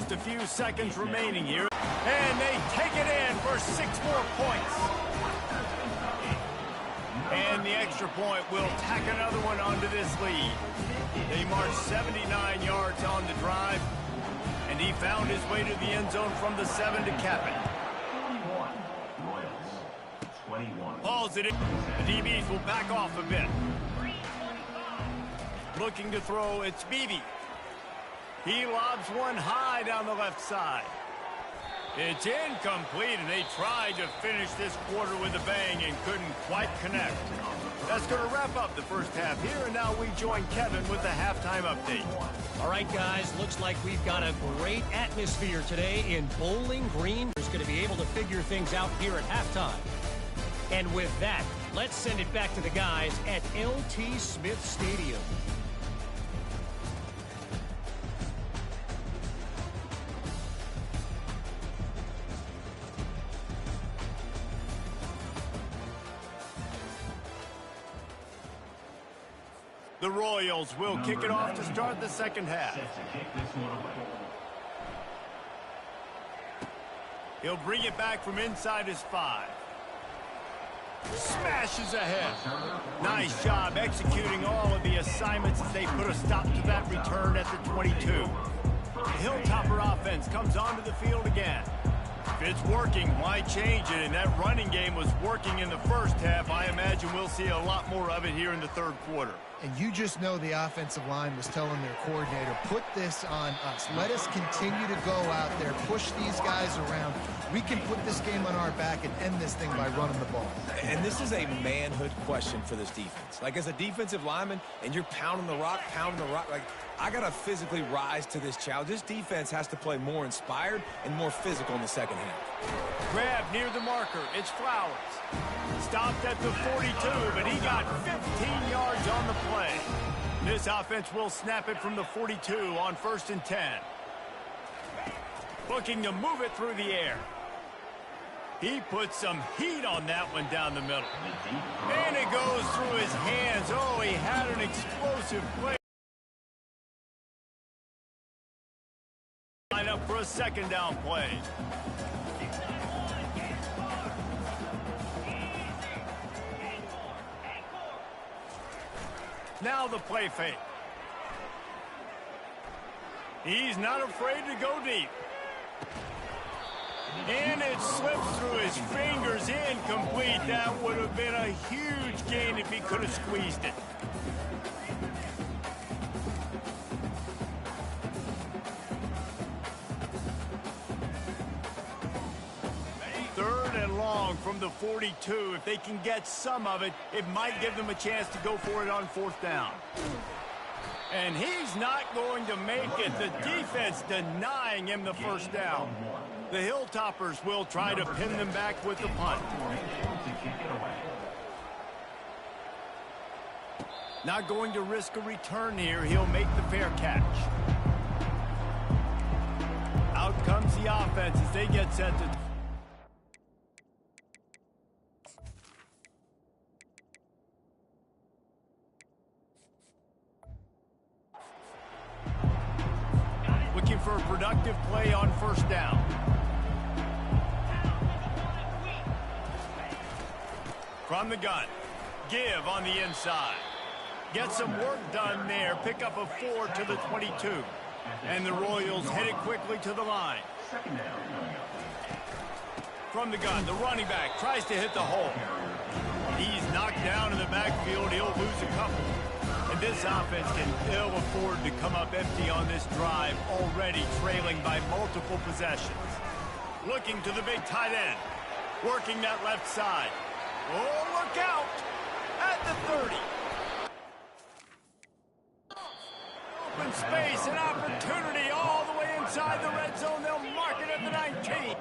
Just a few seconds remaining here. And they take it in for 6 more points. And the extra point will tack another one onto this lead. They marched 79 yards on the drive. And he found his way to the end zone from the 7 to cap it. 21. Hauls it in. The DBs will back off a bit. Looking to throw, it's Beebe. He lobs one high down the left side. It's incomplete, and they tried to finish this quarter with a bang and couldn't quite connect. That's going to wrap up the first half here, and now we join Kevin with the halftime update. All right, guys, looks like we've got a great atmosphere today in Bowling Green. We're going to be able to figure things out here at halftime. And with that, let's send it back to the guys at LT Smith Stadium. The Royals will kick it off to start the second half. He'll bring it back from inside his 5. Smashes ahead. Nice job executing all of the assignments as they put a stop to that return at the 22. The Hilltopper offense comes onto the field again. If it's working, why change it? And that running game was working in the first half. I imagine we'll see a lot more of it here in the third quarter. And you just know the offensive line was telling their coordinator, put this on us. Let us continue to go out there, push these guys around. We can put this game on our back and end this thing by running the ball. And this is a manhood question for this defense. Like, as a defensive lineman, and you're pounding the rock, like, I got to physically rise to this challenge. This defense has to play more inspired and more physical in the second half. Grab near the marker. It's Flowers. Stopped at the 42, but he got 15 yards on the play. This offense will snap it from the 42 on 1st and 10. Looking to move it through the air. He put some heat on that one down the middle. And it goes through his hands. Oh, he had an explosive play. Line up for a second down play. Now the play fake. He's not afraid to go deep. And it slips through his fingers, incomplete. That would have been a huge gain if he could have squeezed it. Third and long from the 42. If they can get some of it, it might give them a chance to go for it on 4th down. And he's not going to make it. The defense denying him the first down. The Hilltoppers will try to pin them back with the punt. Not going to risk a return here. He'll make the fair catch. Out comes the offense as they get set to... Looking for a productive play on 1st down. From the gun. Give on the inside. Get some work done there. Pick up a 4 to the 22. And the Royals headed quickly to the line. From the gun, the running back tries to hit the hole. He's knocked down in the backfield. He'll lose a couple. And this offense can ill afford to come up empty on this drive, already trailing by multiple possessions. Looking to the big tight end. Working that left side. Oh, look out! At the 30. Open space, an opportunity all the way inside the red zone. They'll mark it at the 19.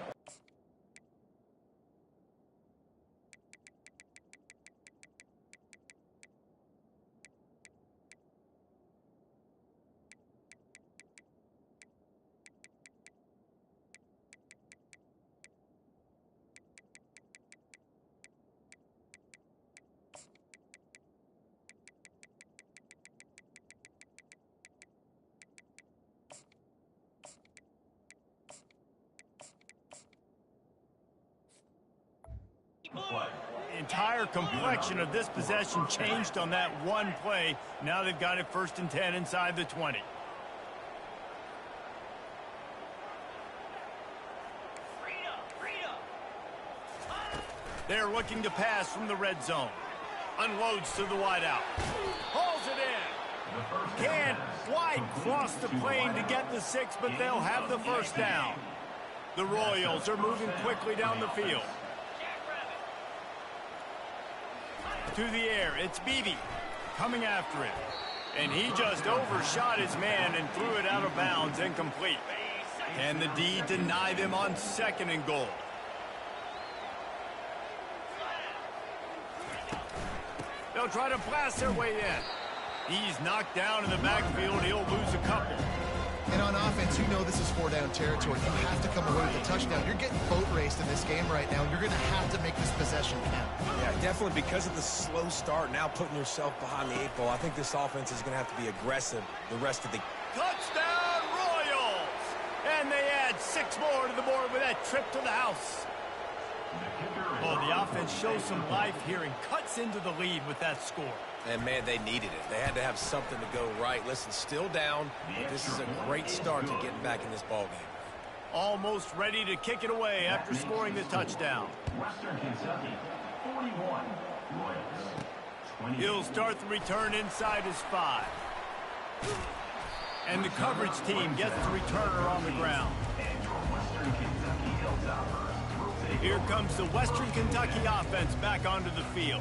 entire complexion of this possession changed on that one play. Now they've got it 1st and 10 inside the 20. They're looking to pass from the red zone. Unloads to the wideout. Hauls it in. Can't quite cross the plane to get the 6, but they'll have the 1st down. The Royals are moving quickly down the field. To the air, it's Beebe coming after it. And he just overshot his man and threw it out of bounds, incomplete. Can the D deny them on 2nd and goal? They'll try to blast their way in. He's knocked down in the backfield. He'll lose a couple. And on offense, you know this is 4-down territory. You have to come away with a touchdown. You're getting boat raced in this game right now, and you're going to have to make this possession count. Yeah, definitely because of the slow start, now putting yourself behind the 8 ball. I think this offense is going to have to be aggressive the rest of the... Touchdown, Royals! And they add 6 more to the board with that trip to the house. Oh, the offense shows some life here and cuts into the lead with that score. And, man, they needed it. They had to have something to go right. Listen, still down, but this is a great start to getting back in this ballgame. Almost ready to kick it away after scoring the touchdown. Western Kentucky, 41, Royals, 20. He'll start the return inside his 5. And the coverage team gets the returner on the ground. Here comes the Western Kentucky offense back onto the field.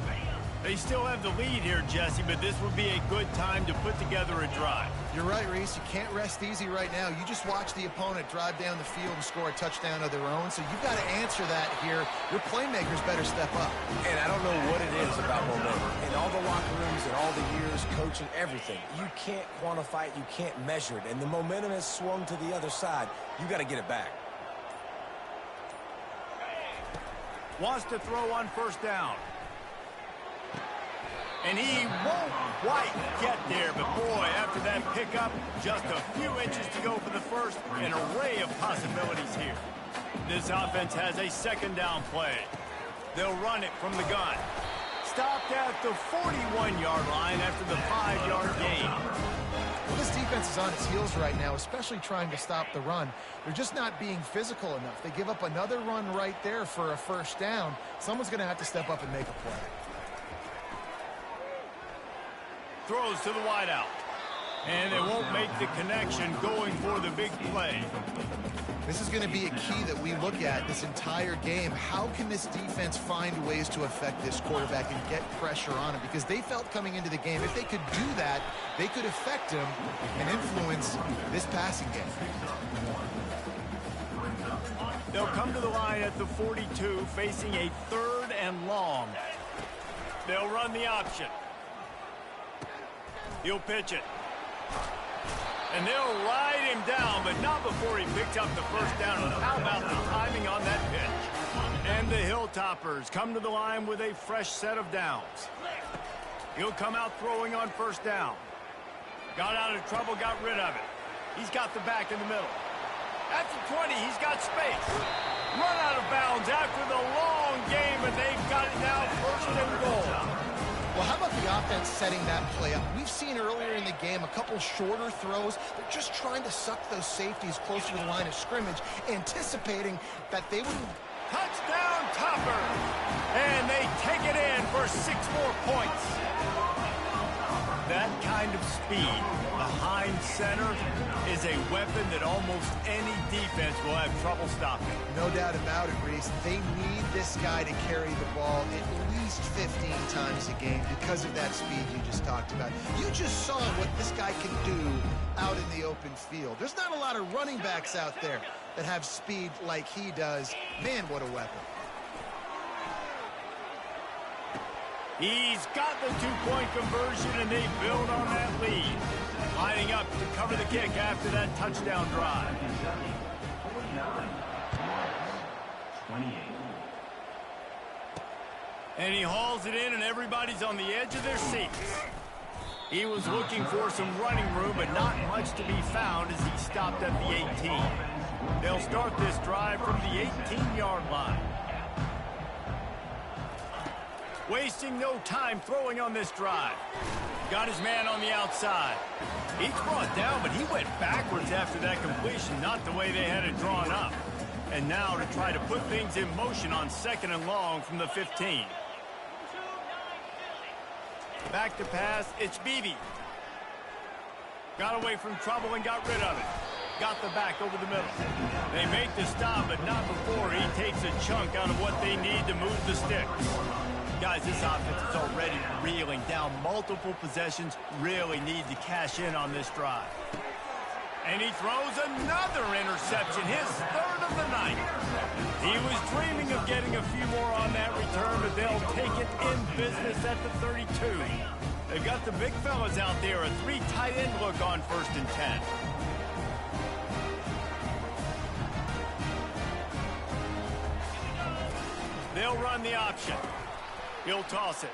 They still have the lead here, Jesse, but this would be a good time to put together a drive. You're right, Reese. You can't rest easy right now. You just watch the opponent drive down the field and score a touchdown of their own, so you've got to answer that here. Your playmakers better step up. And I don't know what it is about momentum. In all the locker rooms and all the years, coaching, everything, you can't quantify it, you can't measure it, and the momentum has swung to the other side. You got to get it back. Wants to throw on 1st down. And he won't quite get there, but boy, after that pickup, just a few inches to go for the 1st, an array of possibilities here. This offense has a 2nd down play. They'll run it from the gun. Stopped at the 41-yard line after the 5-yard gain. Well, this defense is on its heels right now, especially trying to stop the run. They're just not being physical enough. They give up another run right there for a 1st down. Someone's going to have to step up and make a play. Throws to the wideout. And they won't make the connection going for the big play. This is going to be a key that we look at this entire game. How can this defense find ways to affect this quarterback and get pressure on him? Because they felt coming into the game, if they could do that, they could affect him and influence this passing game. They'll come to the line at the 42, facing a 3rd and long. They'll run the option. He'll pitch it. And they'll ride him down, but not before he picks up the 1st down. And how about the timing on that pitch? And the Hilltoppers come to the line with a fresh set of downs. He'll come out throwing on 1st down. Got out of trouble, got rid of it. He's got the back in the middle. At the 20, he's got space. Run out of bounds after the long game, and they've got it now 1st and goal. Well, how about the offense setting that play up? We've seen earlier in the game a couple shorter throws. They're just trying to suck those safeties closer to the line of scrimmage, anticipating that they would... Touchdown, Topper! And they take it in for 6 more points. That kind of speed behind center is a weapon that almost any defense will have trouble stopping. No doubt about it, Reese. They need this guy to carry the ball at least 15 times a game because of that speed you just talked about. You just saw what this guy can do out in the open field. There's not a lot of running backs out there that have speed like he does. Man, what a weapon. He's got the 2-point conversion, and they build on that lead. Lining up to cover the kick after that touchdown drive. 28. And he hauls it in, and everybody's on the edge of their seats. He was looking for some running room, but not much to be found as he stopped at the 18. They'll start this drive from the 18-yard line. Wasting no time throwing on this drive. Got his man on the outside. He's brought down, but he went backwards after that completion, not the way they had it drawn up. And now to try to put things in motion on 2nd and long from the 15. Back to pass, it's Beebe. Got away from trouble and got rid of it. Got the back over the middle. They make the stop, but not before he takes a chunk out of what they need to move the sticks. Guys, this offense is already reeling down multiple possessions, really need to cash in on this drive. And he throws another interception, his 3rd of the night. He was dreaming of getting a few more on that return, but they'll take it in business at the 32. They've got the big fellas out there, a 3 tight end look on 1st and 10. They'll run the option. He'll toss it.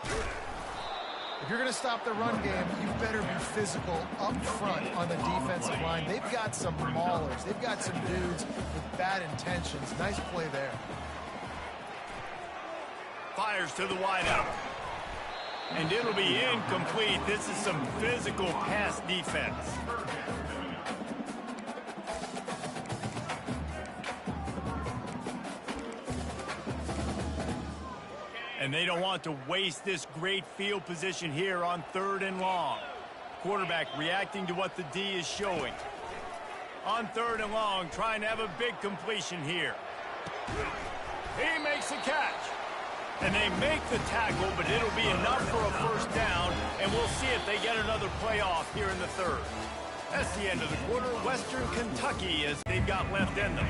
If you're going to stop the run game, you better be physical up front on the defensive line. They've got some maulers. They've got some dudes with bad intentions. Nice play there. Fires to the wideout. And it'll be incomplete. This is some physical pass defense. And they don't want to waste this great field position here on 3rd and long. Quarterback reacting to what the D is showing. On 3rd and long, trying to have a big completion here. He makes a catch. And they make the tackle, but it'll be enough for a 1st down, and we'll see if they get another play off here in the 3rd. That's the end of the quarter. Western Kentucky as they've got left in them.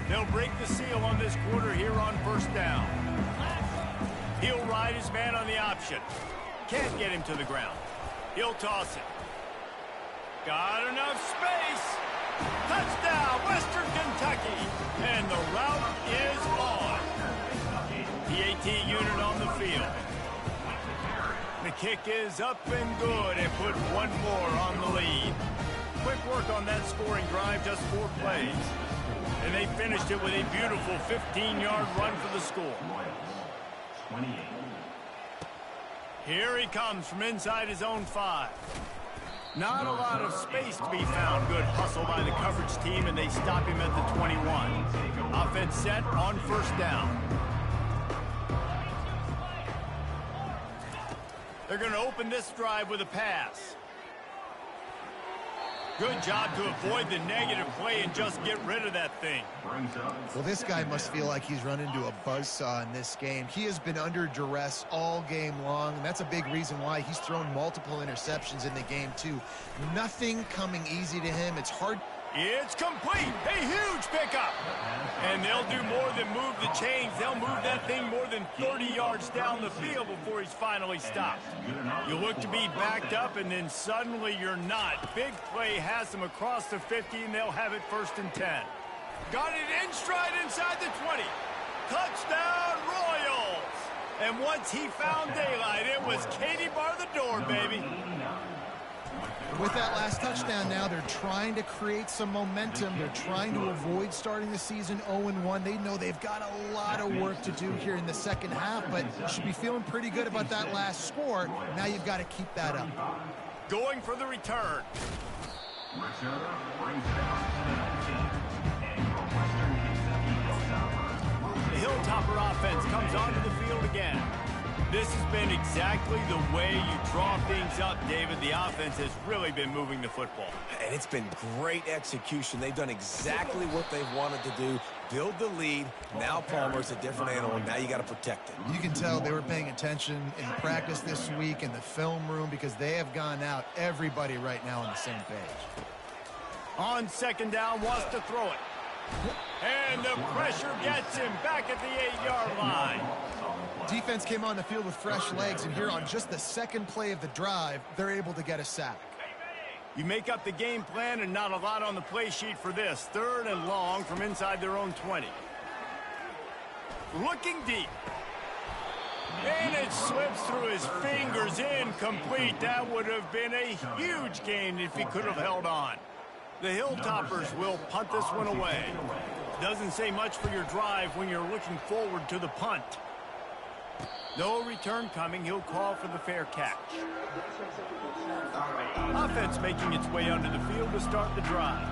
They'll break the seal on this quarter here on 1st down. He'll ride his man on the option. Can't get him to the ground. He'll toss it. Got enough space. Touchdown, Western Kentucky. And the route is on. PAT unit on the field. The kick is up and good and put one more on the lead. Quick work on that scoring drive, just 4 plays. And they finished it with a beautiful 15-yard run for the score. 28. Here he comes from inside his own 5. Not a lot of space to be found. Good hustle by the coverage team, and they stop him at the 21. Offense set on 1st down. They're going to open this drive with a pass. Good job to avoid the negative play and just get rid of that thing. Well, this guy must feel like he's run into a buzzsaw in this game. He has been under duress all game long, and that's a big reason why he's thrown multiple interceptions in the game, too. Nothing coming easy to him. It's hard. It's complete. A huge pickup. And they'll do more than move the chains. They'll move that thing more than 30 yards down the field before he's finally stopped. You look to be backed up, and then suddenly you're not. Big play has them across the 50, and they'll have it 1st and 10. Got it in stride inside the 20. Touchdown, Royals. And once he found daylight, it was Katie bar the door, baby. With that last touchdown now, they're trying to create some momentum. They're trying to avoid starting the season 0-1. They know they've got a lot of work to do here in the 2nd half, but you should be feeling pretty good about that last score. Now you've got to keep that up. Going for the return. The Hilltopper offense comes onto the field again. This has been exactly the way you draw things up, David. The offense has really been moving the football. And it's been great execution. They've done exactly what they've wanted to do. Build the lead. Now Palmer's a different animal. Now you got to protect it. You can tell they were paying attention in practice this week in the film room because they have gone out, everybody right now on the same page. On 2nd down, wants to throw it. And the pressure gets him back at the 8-yard line. Defense came on the field with fresh legs, and here on just the 2nd play of the drive, they're able to get a sack. You make up the game plan and not a lot on the play sheet for this. 3rd and long from inside their own 20. Looking deep. And it slips through his fingers, incomplete. That would have been a huge gain if he could have held on. The Hilltoppers will punt this one away. Doesn't say much for your drive when you're looking forward to the punt. No return coming. He'll call for the fair catch. Offense making its way onto the field to start the drive.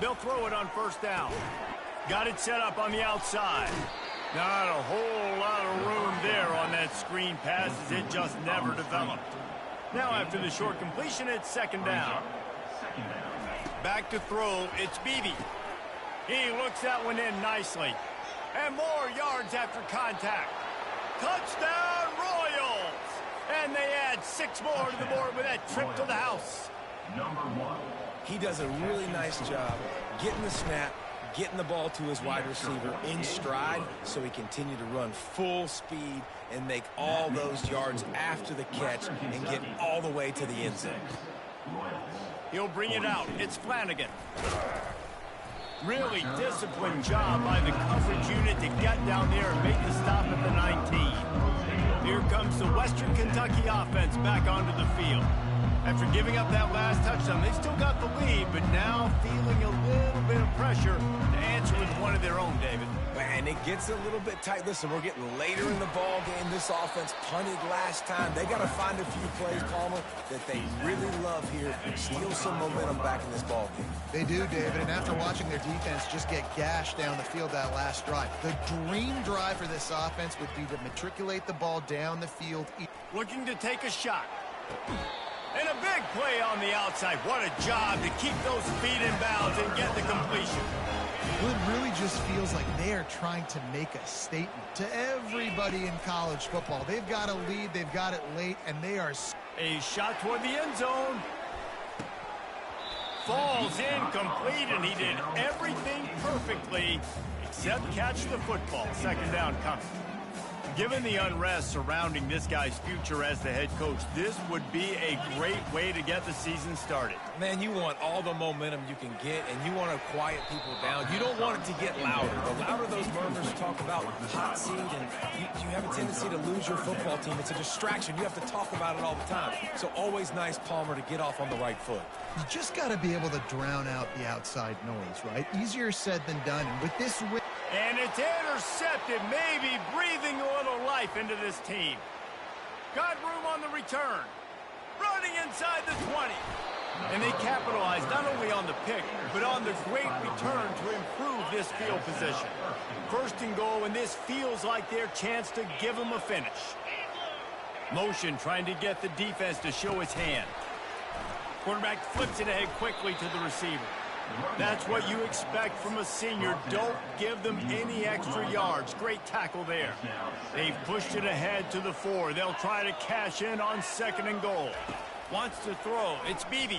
They'll throw it on first down. Got it set up on the outside. Not a whole lot of room there on that screen pass as it just never developed. Now after the short completion, it's second down. Back to throw, it's Beebe. He looks that one in nicely. And more yards after contact. Touchdown Royals! And they add 6 more to the board with that trip to the house. Number 1. He does a really nice job getting the snap, getting the ball to his wide receiver in stride so he continue to run full speed and make all those yards after the catch and get all the way to the end zone. He'll bring it out. It's Flanagan. Really disciplined job by the coverage unit to get down there and make the stop at the 19. Here comes the Western Kentucky offense back onto the field. After giving up that last touchdown, they still got the lead, but now feeling a little bit of pressure to answer with one of their own, David. And it gets a little bit tight. Listen, we're getting later in the ball game. This offense punted last time. They got to find a few plays, Palmer, that they really love here. Steal some momentum back in this ball game. They do, David, and after watching their defense just get gashed down the field that last drive, the dream drive for this offense would be to matriculate the ball down the field. Looking to take a shot. And a big play on the outside. What a job to keep those feet in bounds and get the completion. Well, it really just feels like they are trying to make a statement to everybody in college football. They've got a lead, they've got it late, and they are... A shot toward the end zone. Falls incomplete, and he did everything perfectly except catch the football. Second down coming. Given the unrest surrounding this guy's future as the head coach, this would be a great way to get the season started. Man, you want all the momentum you can get, and you want to quiet people down. You don't want it to get louder. The louder those murmurs talk about hot seat, and you have a tendency to lose your football team. It's a distraction. You have to talk about it all the time. So always nice, Palmer, to get off on the right foot. You just got to be able to drown out the outside noise, right? Easier said than done. And with this win... And it's intercepted, maybe breathing a little life into this team. Got room on the return. Running inside the 20. And they capitalized not only on the pick, but on the great return to improve this field position. First and goal, and this feels like their chance to give them a finish. Motion trying to get the defense to show its hand. Quarterback flips it ahead quickly to the receiver. That's what you expect from a senior. Don't give them any extra yards. Great tackle there. They've pushed it ahead to the 4. They'll try to cash in on second and goal. Wants to throw. It's Beebe.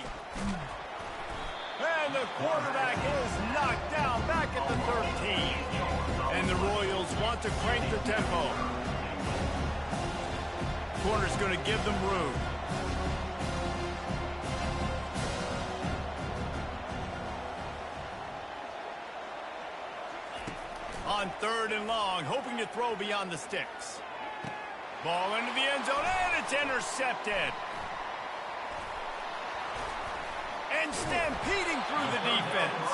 And the quarterback is knocked down back at the 13. And the Royals want to crank the tempo. Corner's going to give them room. On third and long, hoping to throw beyond the sticks. Ball into the end zone, and it's intercepted. And stampeding through the defense.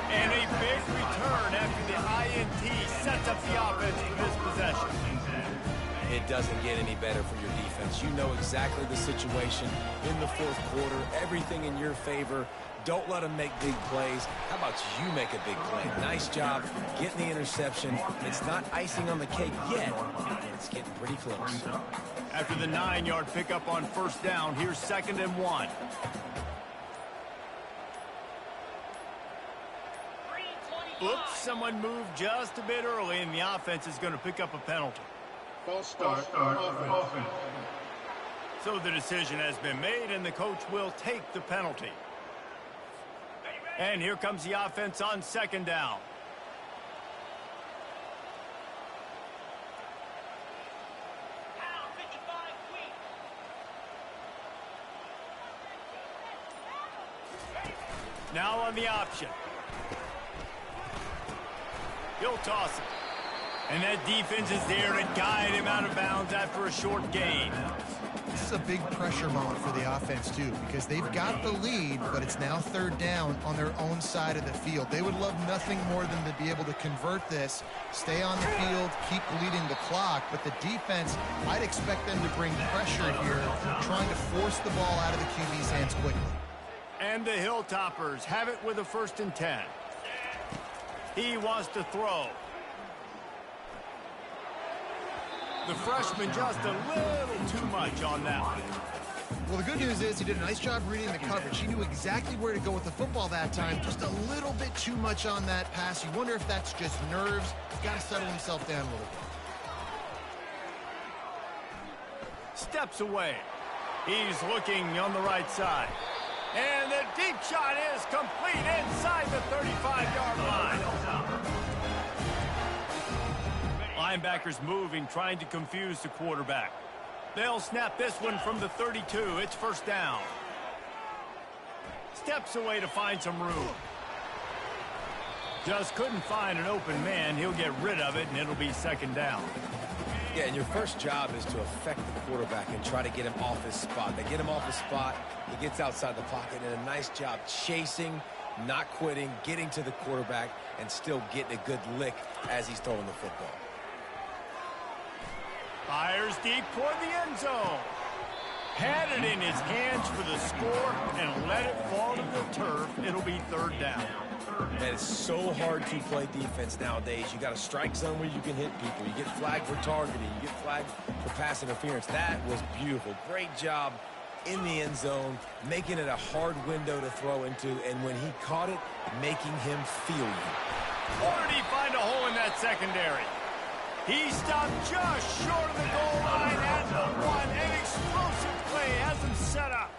And a big return after the INT sets up the offense for this possession. It doesn't get any better for your defense. You know exactly the situation in the fourth quarter, everything in your favor. Don't let them make big plays. How about you make a big play? Nice job getting the interception. It's not icing on the cake yet. It's getting pretty close. After the 9-yard pickup on first down, here's second and 1. Oops, someone moved just a bit early, and the offense is going to pick up a penalty. False start offense. So the decision has been made, and the coach will take the penalty. And here comes the offense on second down. Now on the option. He'll toss it. And that defense is there to guide him out of bounds after a short gain. is a big pressure moment for the offense, too, because they've got the lead, but it's now third down on their own side of the field. They would love nothing more than to be able to convert this, stay on the field, keep bleeding the clock, but the defense, I'd expect them to bring pressure here, trying to force the ball out of the QB's hands quickly. And the Hilltoppers have it with a 1st and 10. He wants to throw. The freshman just a little too much on that one. Well, the good news is he did a nice job reading the coverage. He knew exactly where to go with the football that time. Just a little bit too much on that pass. You wonder if that's just nerves. He's got to settle himself down a little bit. Steps away. He's looking on the right side. And the deep shot is complete inside the 35-yard line. Linebackers moving, trying to confuse the quarterback. They'll snap this one from the 32. It's 1st down. Steps away to find some room. Just couldn't find an open man. He'll get rid of it, and it'll be 2nd down. Yeah, and your first job is to affect the quarterback and try to get him off his spot. They get him off his spot, he gets outside the pocket, and a nice job chasing, not quitting, getting to the quarterback, and still getting a good lick as he's throwing the football. Fires deep toward the end zone. Had it in his hands for the score and let it fall to the turf. It'll be 3rd down. Man, it's so hard to play defense nowadays. You got a strike zone where you can hit people. You get flagged for targeting. You get flagged for pass interference. That was beautiful. Great job in the end zone, making it a hard window to throw into, and when he caught it, making him feel you. Or did he find a hole in that secondary? He stopped just short of the goal line at the 1. An explosive play has him set up.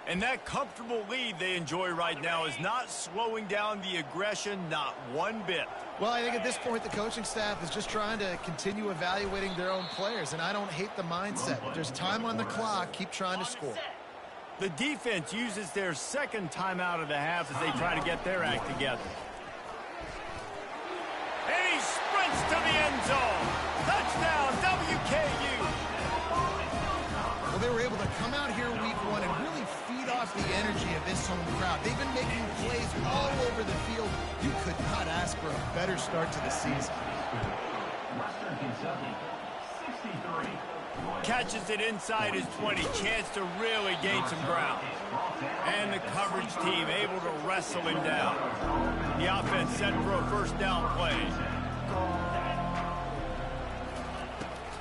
And that comfortable lead they enjoy right now is not slowing down the aggression, not one bit. Well, I think at this point the coaching staff is just trying to continue evaluating their own players, and I don't hate the mindset. There's time on the clock. Keep trying to score. The defense uses their 2nd timeout of the half as they try to get their act together. And he sprints to the end zone. Touchdown, WKU. Well, they were able to come out here week 1 and really feed off the energy of this home crowd. They've been making plays all over the field. You could not ask for a better start to the season. Western Kentucky, 63. Catches it inside his 20. Chance to really gain some ground. And the coverage team able to wrestle him down. The offense set for a 1st down play.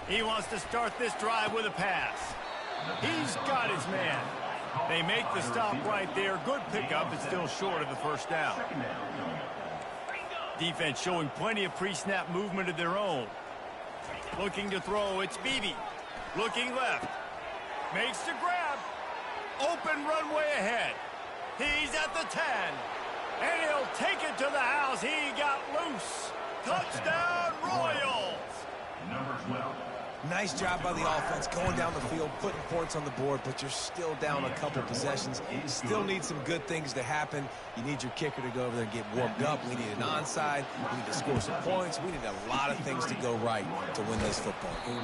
He wants to start this drive with a pass. He's got his man. They make the stop right there. Good pickup. It's still short of the 1st down. Defense showing plenty of pre-snap movement of their own. Looking to throw. It's Beebe. Looking left. Makes the grab. Open runway ahead. He's at the 10. And he'll take it to the house. He got loose. Touchdown, Royals. Number 12. Nice job by the offense going down the field, putting points on the board, but you're still down a couple possessions. You still need some good things to happen. You need your kicker to go over there and get warmed up. We need an onside. We need to score some points. We need a lot of things to go right to win this football game.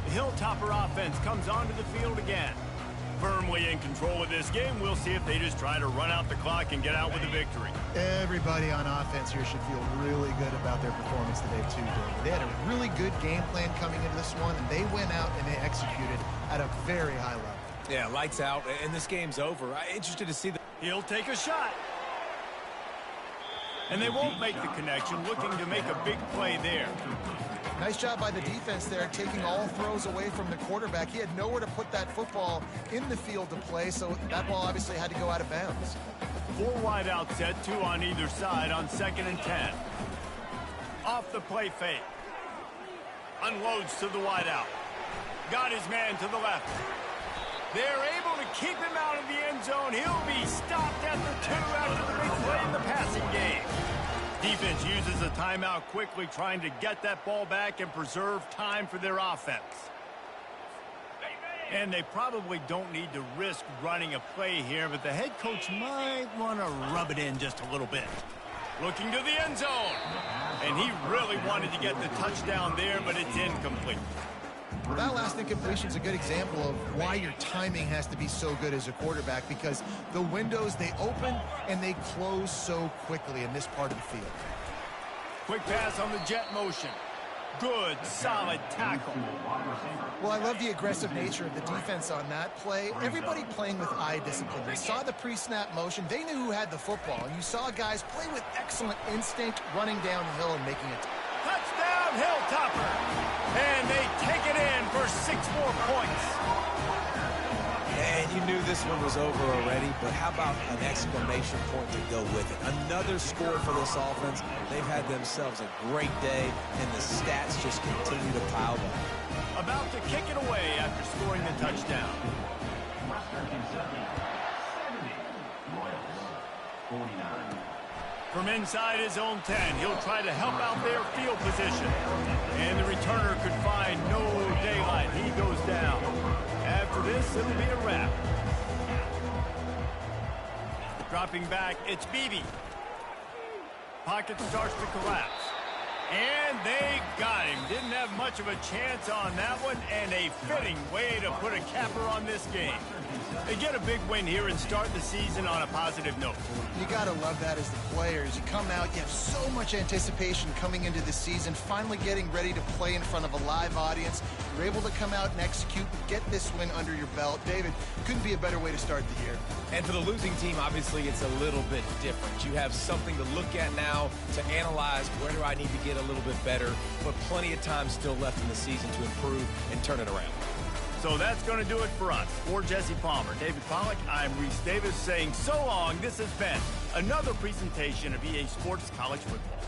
The Hilltopper offense comes onto the field again. Firmly in control of this game. We'll see if they just try to run out the clock and get out with a victory. Everybody on offense here should feel really good about their performance today, too, David. They had a really good game plan coming into this one, and they went out and they executed at a very high level. Yeah, lights out, and this game's over. I'm interested to see the... He'll take a shot. And they won't make the connection, looking to make a big play there. Nice job by the defense there, taking all throws away from the quarterback. He had nowhere to put that football in the field to play, so that ball obviously had to go out of bounds. 4 wide out set, 2 on either side on 2nd and 10. Off the play fake. Unloads to the wide out. Got his man to the left. They're able to keep him out of the end zone. He'll be stopped at the 2 after the big play in the passing game. Defense uses a timeout quickly, trying to get that ball back and preserve time for their offense. And they probably don't need to risk running a play here, but the head coach might want to rub it in just a little bit. Looking to the end zone. And he really wanted to get the touchdown there, but it's incomplete. Well, that last incompletion is a good example of why your timing has to be so good as a quarterback, because the windows, they open and they close so quickly in this part of the field. Quick pass on the jet motion. Good, solid tackle. Well, I love the aggressive nature of the defense on that play. Everybody playing with eye discipline. They saw the pre-snap motion. They knew who had the football. And you saw guys play with excellent instinct, running down the hill and making it. Touchdown, Hilltopper. And they take it in for 6 more points. And you knew this one was over already, but how about an exclamation point to go with it? Another score for this offense. They've had themselves a great day, and the stats just continue to pile up. About to kick it away after scoring the touchdown. Western Kentucky, 70. Royals, 49. From inside his own 10, he'll try to help out their field position. And the returner could find no daylight. He goes down. After this, it'll be a wrap. Dropping back, it's Beebe. Pocket starts to collapse. And they got him. Didn't have much of a chance on that one, and a fitting way to put a capper on this game. They get a big win here and start the season on a positive note. You got to love that as the players. You come out, you have so much anticipation coming into the season, finally getting ready to play in front of a live audience. You're able to come out and execute and get this win under your belt. David, couldn't be a better way to start the year. And for the losing team, obviously, it's a little bit different. You have something to look at now to analyze where do I need to get a little bit better, but plenty of time still left in the season to improve and turn it around. So that's going to do it for us. For Jesse Palmer, David Pollack, I'm Reese Davis saying so long. This has been another presentation of EA Sports College Football.